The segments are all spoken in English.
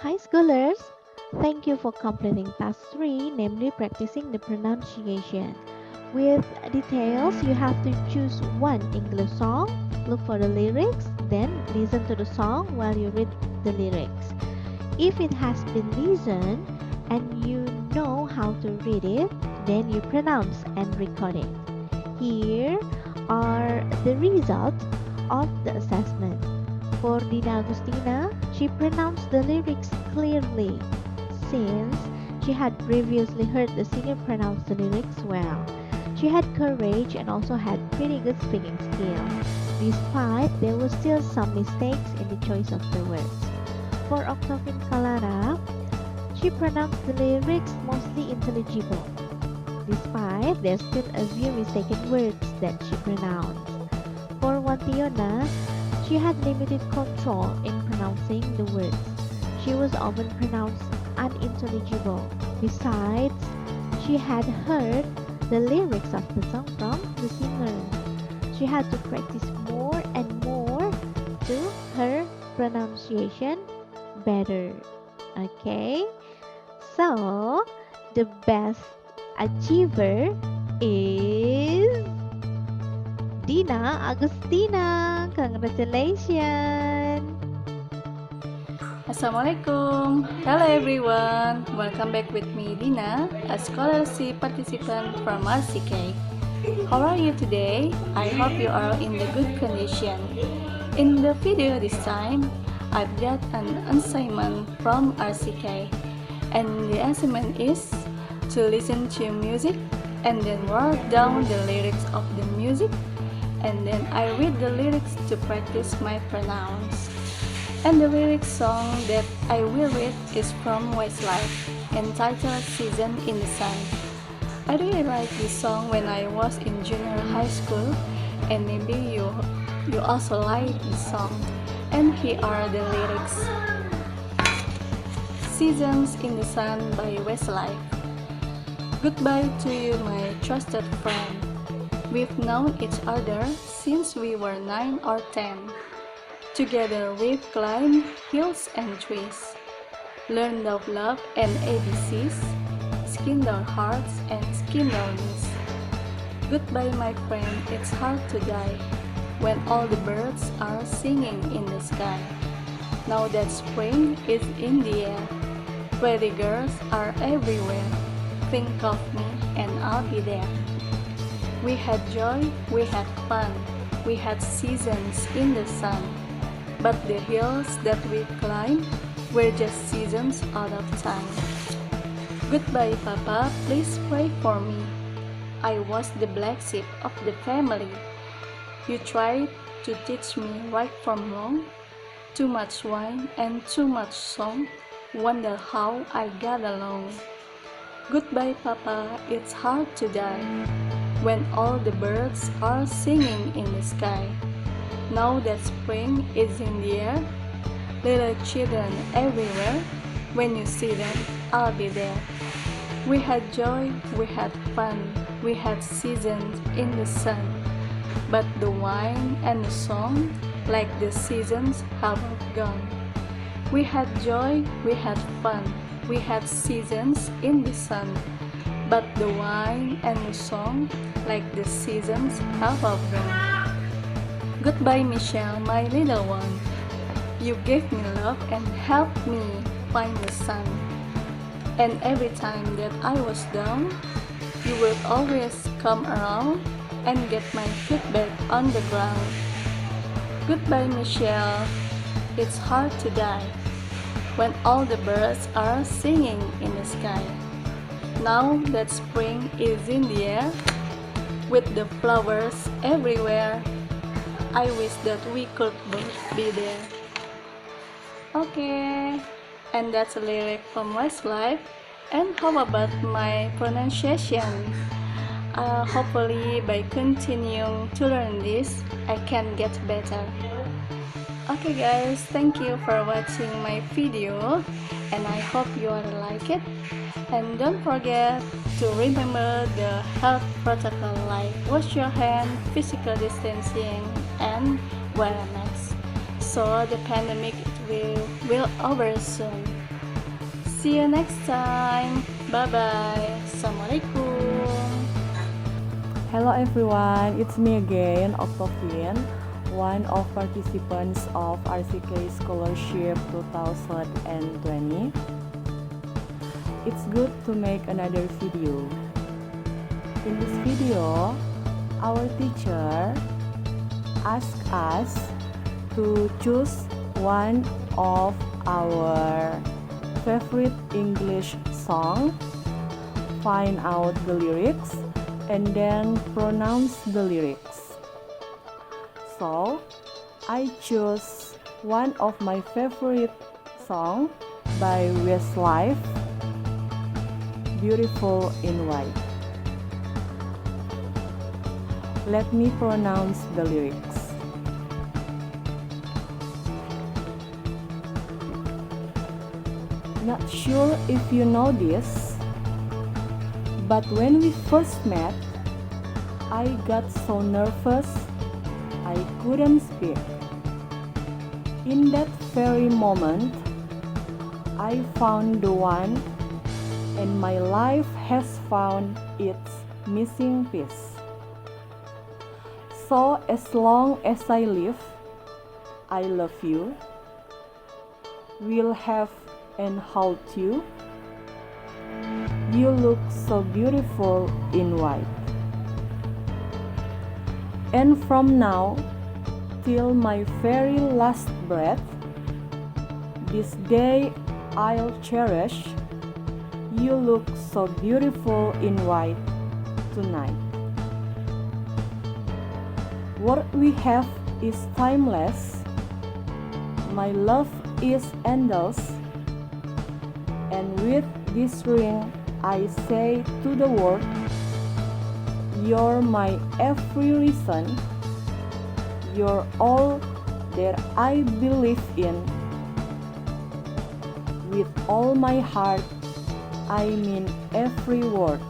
Hi schoolers! Thank you for completing task 3, namely practicing the pronunciation. With details, you have to choose one English song, look for the lyrics, then listen to the song while you read the lyrics. If it has been listened and you know how to read it, then you pronounce and record it. Here are the results of the assessment. For Dina Agustina, she pronounced the lyrics clearly since she had previously heard the singer pronounce the lyrics well. She had courage and also had pretty good speaking skill, despite there were still some mistakes in the choice of the words. For Octavin Kalara, she pronounced the lyrics mostly intelligible, despite there's still a few mistaken words that she pronounced. For Wantiona, she had limited control in pronouncing the words. She was often pronounced unintelligible. Besides, she had heard the lyrics of the song from the singer. She had to practice more and more to her pronunciation better. Okay? So, the best achiever is Dina Agustina. Congratulations. Assalamualaikum. Hello everyone. Welcome back with me Dina, a scholarship participant from RCK. How are you today? I hope you are in the good condition. In the video this time, I've got an assignment from RCK, and the assignment is to listen to music and then write down the lyrics of the music, and then I read the lyrics to practice my pronouns. And the lyric song that I will read is from Westlife, entitled Season in the Sun. I really like this song when I was in junior high school, and maybe you also like this song. And here are the lyrics. Seasons in the Sun by Westlife. Goodbye to you, my trusted friend. We've known each other since we were 9 or 10. Together we've climbed hills and trees, learned of love and ABCs, skinned our hearts and skinned our knees. Goodbye my friend, it's hard to die, when all the birds are singing in the sky. Now that spring is in the air, pretty girls are everywhere. Think of me and I'll be there. We had joy, we had fun, we had seasons in the sun. But the hills that we climbed were just seasons out of time. Goodbye, Papa, please pray for me. I was the black sheep of the family. You tried to teach me right from wrong. Too much wine and too much song. Wonder how I got along. Goodbye, Papa, it's hard to die when all the birds are singing in the sky. Now that spring is in the air, little children everywhere, when you see them, I'll be there. We had joy, we had fun, we had seasons in the sun, but the wine and the song, like the seasons, have gone. We had joy, we had fun, we had seasons in the sun, but the wine and the song, like the seasons, have gone. Goodbye, Michelle, my little one. You gave me love and helped me find the sun. And every time that I was down, you would always come around and get my feet back on the ground. Goodbye, Michelle. It's hard to die when all the birds are singing in the sky. Now that spring is in the air, with the flowers everywhere, I wish that we could both be there. Okay, and that's a lyric from Westlife. And how about my pronunciation? Hopefully by continuing to learn this, I can get better. Okay guys, thank you for watching my video, and I hope you all like it. And don't forget to remember the health protocol like wash your hand, physical distancing, and wear a mask. So the pandemic will over soon. See you next time. Bye-bye. Assalamualaikum. Hello everyone, it's me again, Octavian, one of participants of RCK Scholarship 2020. It's good to make another video. In this video, our teacher asked us to choose one of our favorite English song, find out the lyrics, and then pronounce the lyrics. So, I chose one of my favorite song by Westlife, Beautiful in White. Let me pronounce the lyrics. Not sure if you know this, but when we first met, I got so nervous I couldn't speak. In that very moment, I found the one, and my life has found its missing piece. So as long as I live, I love you, will have and hold you. You look so beautiful in white. And from now till my very last breath, this day I'll cherish. You look so beautiful in white tonight. What we have is timeless. My love is endless. And with this ring, I say to the world, you're my every reason. You're all that I believe in. With all my heart, I mean every word.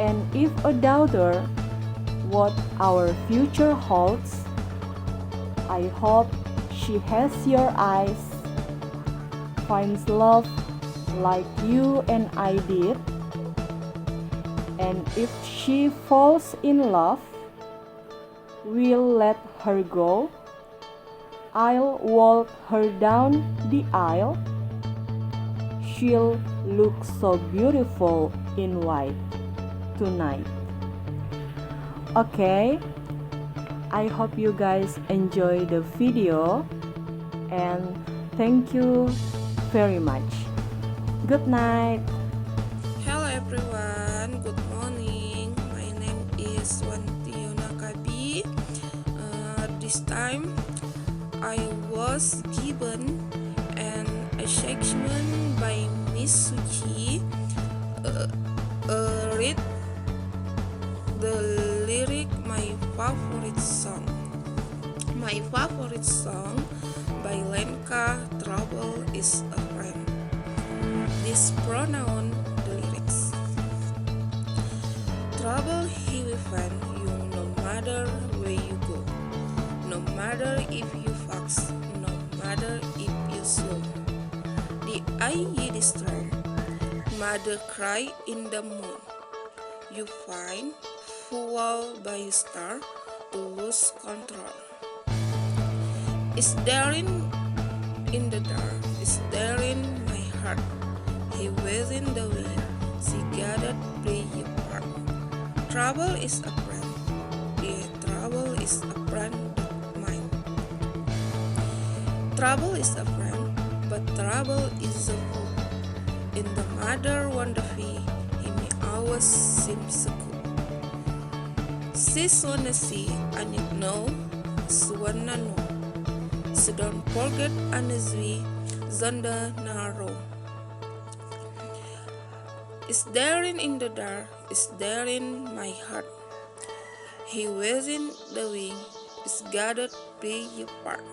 And if a doubter what our future holds, I hope she has your eyes, finds love like you and I did. And if she falls in love, we'll let her go. I'll walk her down the aisle. She'll look so beautiful in white tonight. Okay, I hope you guys enjoy the video, and thank you very much. Good night. Hello everyone, good morning. My name is Wantiona Kabi. This time I was given an assignment by Miss Suji. Read the lyric my favorite song. My favorite song by Lenka, Trouble is a Friend. This pronoun the lyrics. Trouble he will find you no matter where you go, no matter if you fast, no matter if you slow. The eye ye destroy, mother cry in the moon. You find fool by a star to lose control. Is there in the dark, is there in my heart. He was in the wind, she gathered play you part. Trouble is a friend, yeah, trouble is a friend of mine. Trouble is a friend, but trouble is a fool. In the mother wonderful, he may always seem so cool. She's wanna see, and you know, she wanna know. So don't forget Anazwi, Zonda Naro. Is there in the dark, is there in my heart. He was in the wing, is gathered play your part.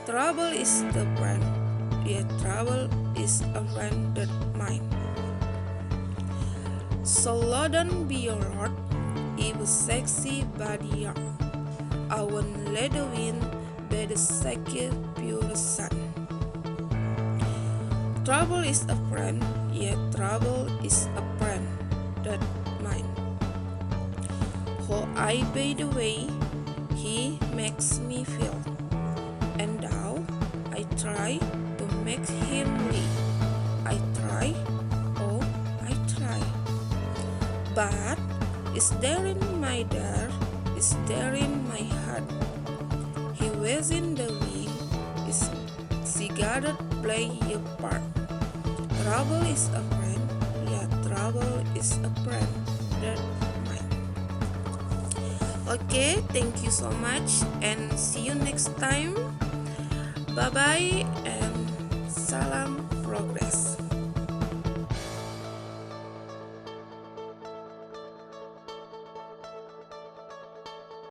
Trouble is the friend, yeah, trouble is a friend that mine. So low down be your heart, it was sexy body yard. I won't let the wind be the second pure sun. Trouble is a friend, yet trouble is a friend that mine. How I by the way he makes me feel, and now I try to make him leave. I try, oh I try, but is there in my there, is there in my heart. He was in the wind, is she gathered play a part. Trouble is a friend, yeah, trouble is a friend that mine. Okay, thank you so much and see you next time. Bye bye and salam progress.